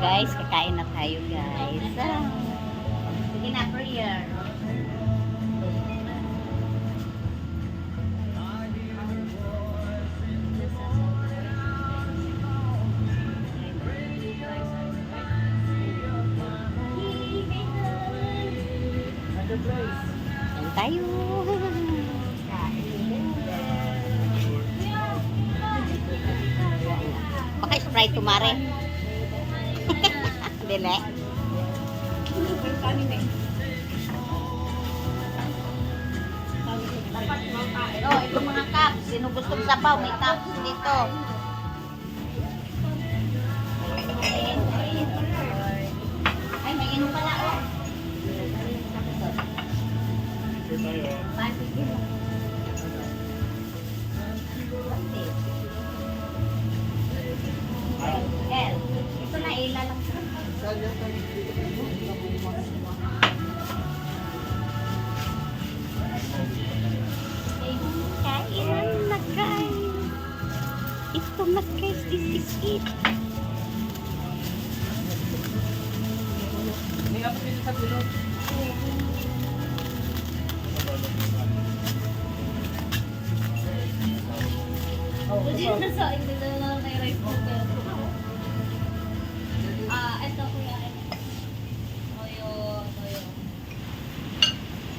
guys, kakain na tayo guys. Sige na, prayer. Kain tayo. Baka Sprite tumare. Dele. Oh, ito mga cups. Sino gustong sabaw? May cups dito. Ay, may inom pala. Oh. El, ito na ilalang. Kainan na guys. Ito na guys, this is it. Hindi ka pa pili sa dulo. Ito kuya. Toyo.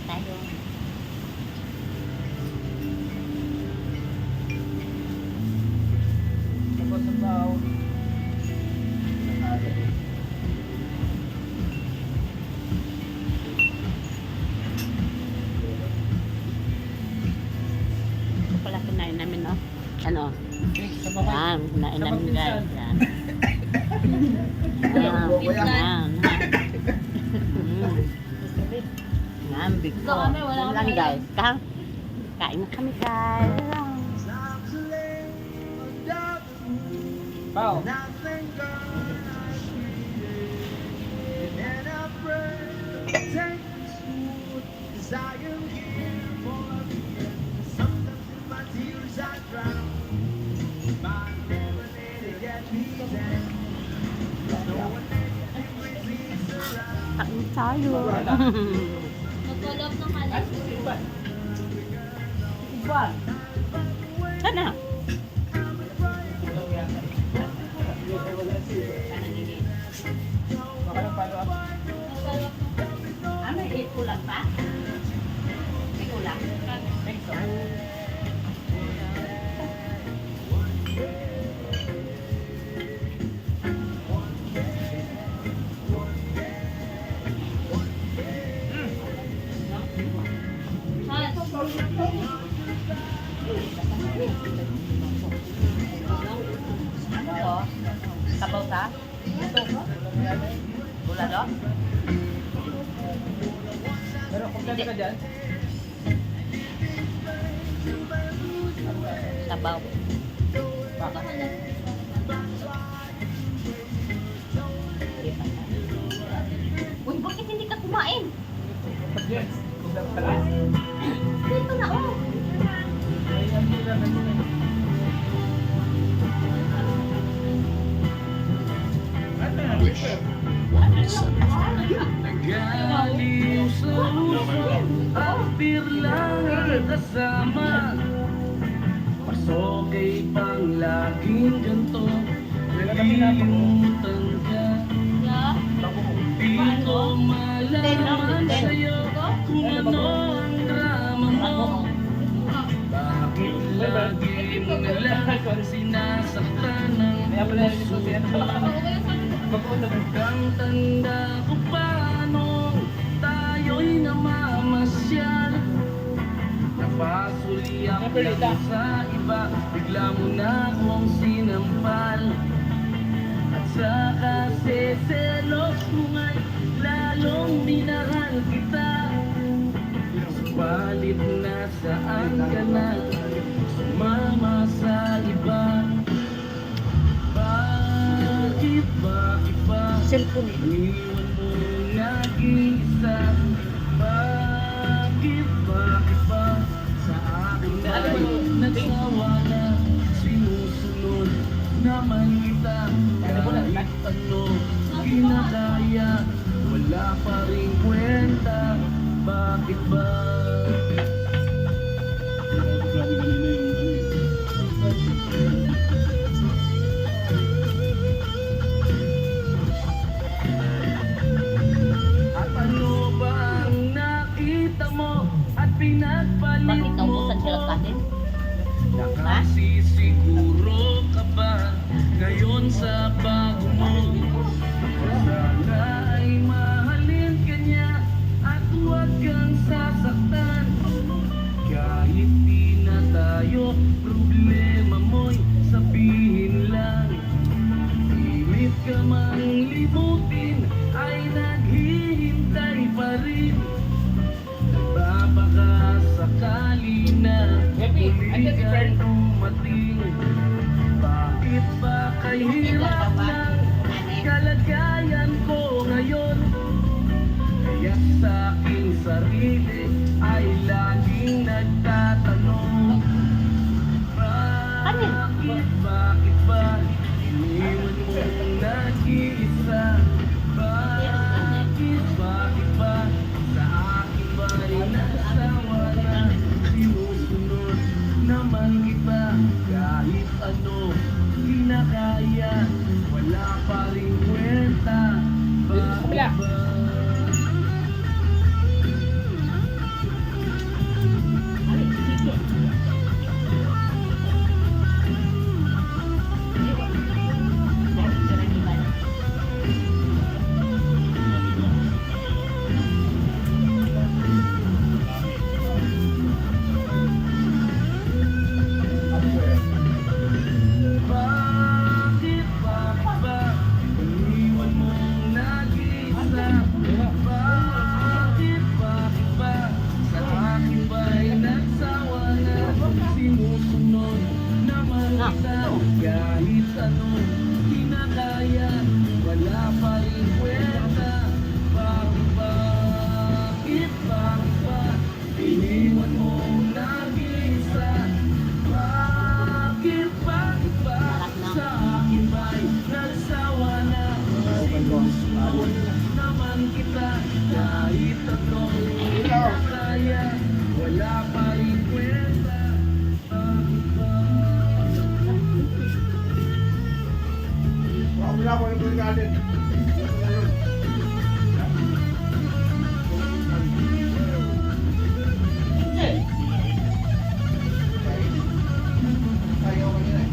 Tayo. Tapos sa bao. Ito pala kinain namin, no? Ano? Sa baba. Yan, kinain Sa namin guys. pagpinsan. Yan. Yan. Yan, big Gusto kami, wala Yan kami lang alam. guys. Kain na kami guys. Bao. Kain tayo. Mag-follow up ng kalas. Sana. Baka lang follow up. Mag-follow up ng Ano, kulang pa? May kulang. Thanks, so. Ano to? Sabaw sa? Bulalo? Pero kompleto ka dyan. Sabaw. Baka. Uy, bakit hindi ka kumain? Yes. Kompleto ka lang. Dito na, oh. Nagaliw sa uso Apir lang kasama Pasokay pang laging ganto Nalimutan ka Di ko malaman sa'yo Kung ano ang drama mo Bakit lagi mo nalang sinasaktan ng puso ko Hanggang tanda ko paano tayo'y namamasyal Napasuliyak lang sa iba Bigla mo na akong sinampal At saka seselos mo nga'y lalong minahal kita Subalit nasaan ka na Sumama sa iba Bakit ba Cellphone. iniwan mo nag-iisa? Bakit ba sa akin ay nagsawa na sinusunod naman kita kahit ano kinakaya, wala pa rin kwenta. Bakit ba? At ano ba ang nakita mo at pinagpalit Bakit mo? naubusan sila kanin? Nakasisiguro ka ba ngayon sa bago mo? Sana ay mahalin ka niya at huwag kang sasaktan. Kahit di na tayo, problema mo'y sabihin lang. Pilit ka mang limutin ay naghihintay pa rin. Baka sakali na Happy, muli andyan si ka Fern. dumating. Bakit ba kahirap ng kalagayan ko ngayon? Kaya sa aking sarili ay laging nagtatanong, bakit ba iniwan mong nag-iisa? Bakit ba sa akin ba'y nasawa na? Sinusunod naman kita kahit ano kinakaya, wala pa rin kwenta. Bakit ba? Bakit ba iniwan mong nag-iisa? Bakit ba sa akin ba'y nagsawa na? Sinusunod naman kita kahit ano kinakaya, wala pa rin kwenta. Bakit ba iniwan mong nag-iisa? Bakit ba sa akin ba'y nagsawa na? Sinusunod naman kita kahit ano kinakaya, wala pa rin kwenta. Bakit ba? Wala ko yung galit. Ayaw kanina eh.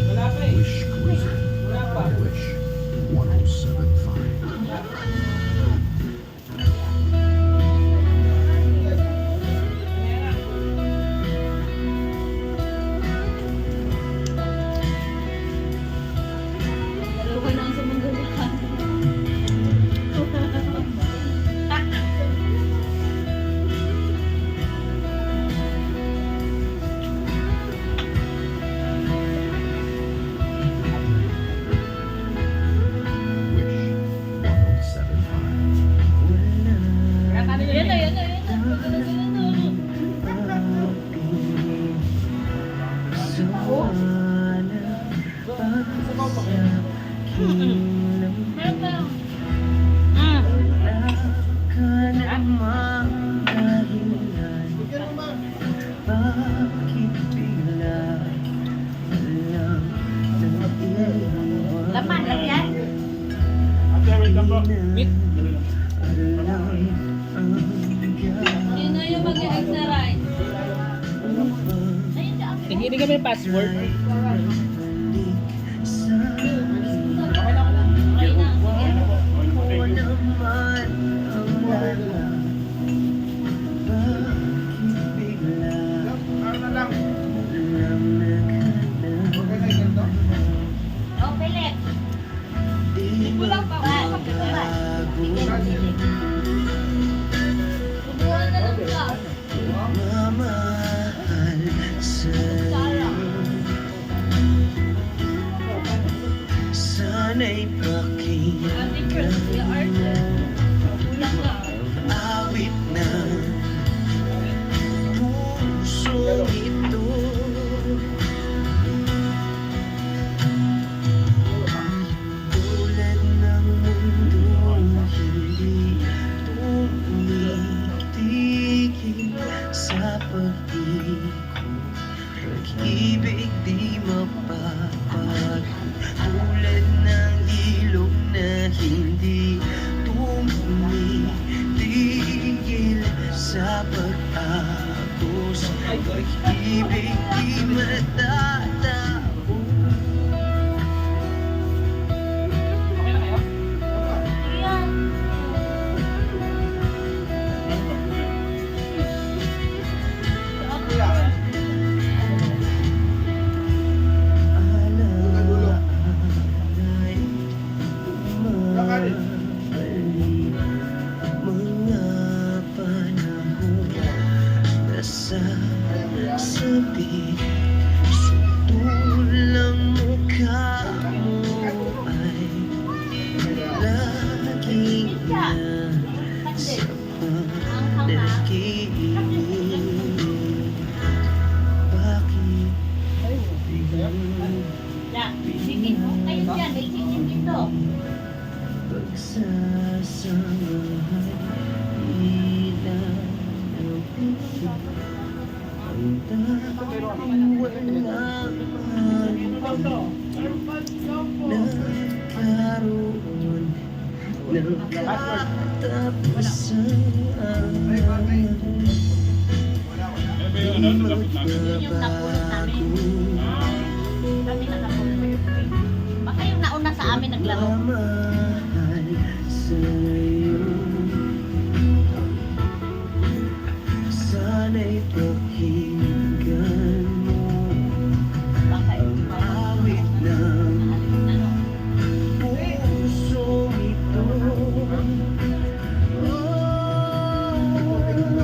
Wala pa eh. Wish Cruiser. Wala pa. Wish 1075. Dalawa na ang sumanggawahan. Wish 1075. Kaya talo Yan na, yan. yan na, yan na. Meron pa. Laman lang yan. Meet. Yun na yung mag-i-egg na rice. Ayun na. Hindi kami password. Okay na. Ano na lang. Okay na yung ganito. Oh, Philip. Kulang pa. Ba? Bubuhan na lang ka. Sarah. Sana'y Ate Chris, yung arte. Kulang na. awit na puso ito. Tulad ng mundo hindi tumitigil sa pag-ikot, pag-ibig di mapapago. Tulad ng ilog na hindi tumitigil sa pag-agos, pag-ibig di matatapos. Okay na kayo? Yan. Kuya, Alaala'y Lakarin. bumabalik mga panahon na sasabi. Sutulang mukha mo ay laging nasa panaginip. Bakit Yan. Sige. Kayo dyan. May singin dito. pagsasamahan ilan ang piling ang tanging walang hanggan nagkaroon ng katapusan. Di magbabago Kami nakapulog. Baka yung nauna sa amin naglaro. pamahal sa'yo. Sana'y pakinggan mo Baka yung awit ng ano. puso ito. Tulad ng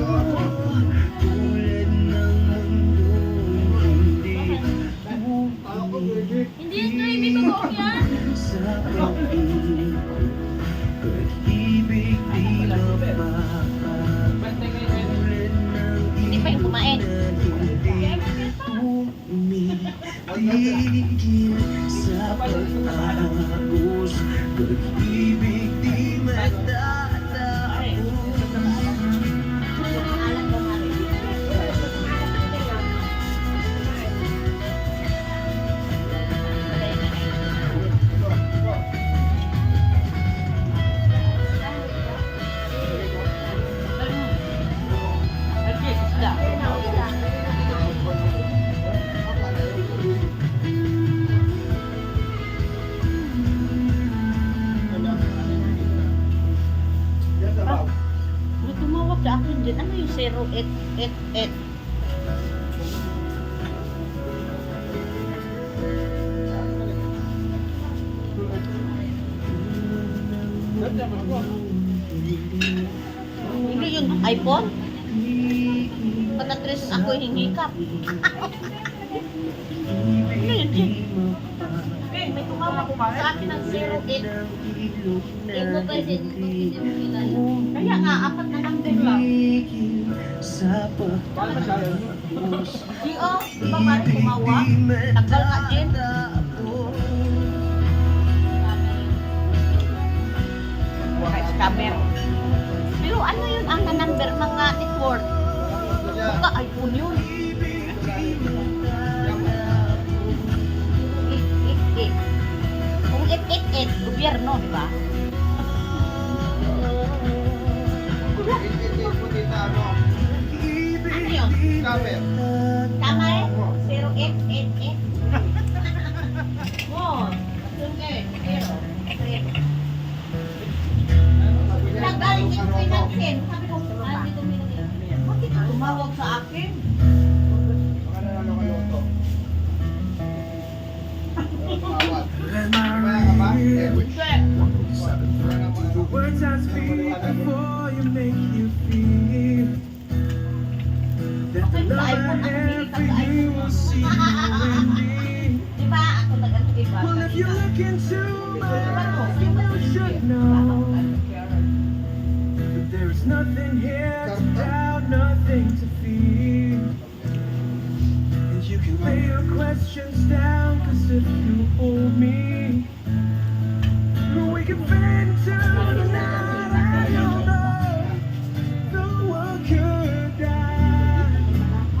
mundo hindi Hindi yun to. Ibig ko yan. sa pag-ikot, pag-ibig di mapapago. Bantay kayo ngayon. Tulad ng Hindi pa yung kumain. tumitigil sa pag-agos, pag-ibig di matatapos. Alam ko nga rin. Okay, isda. Yan sa baw. May tumawag sa akin din. Ano yung 0888? Hindi yung iPhone? Patatres ako hingikap. Ano yun, Jim? May tumawag sa akin ng 08. Kaya nga, apat na number lang. Sa pag-agos, Di oh, di ba man tumawag? Tagal nga din. Kaya scammer. Pero ano yun ang number mga network? Baka iPhone yun. 888. Kung 888, gobyerno, di ba? Ano yun? Scammer. Tama eh? 0888. Oh, okay. Zero. Nagaling yung pinansin. Sabi ko, dito pinansin. Bakit ka tumawag sa akin? Baka nanalo kayo ito. Tumawag. Kaya ka ba? Eh, which? The words I speak before you make you feel that the love I have for you will see you in me. Di ba? Ako nag-iba. Well, if you look into my eyes, you should know nothing here to doubt, nothing to fear. And you can lay your questions down, 'cause if you hold me, we can fade into the night. I don't know the world could die,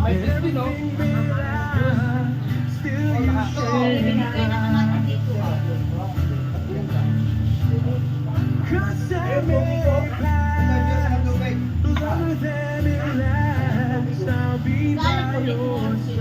and everything may lie, still you share. Binigay na naman dito. 'Cause I may pass longer than it lasts. I'll be by your side.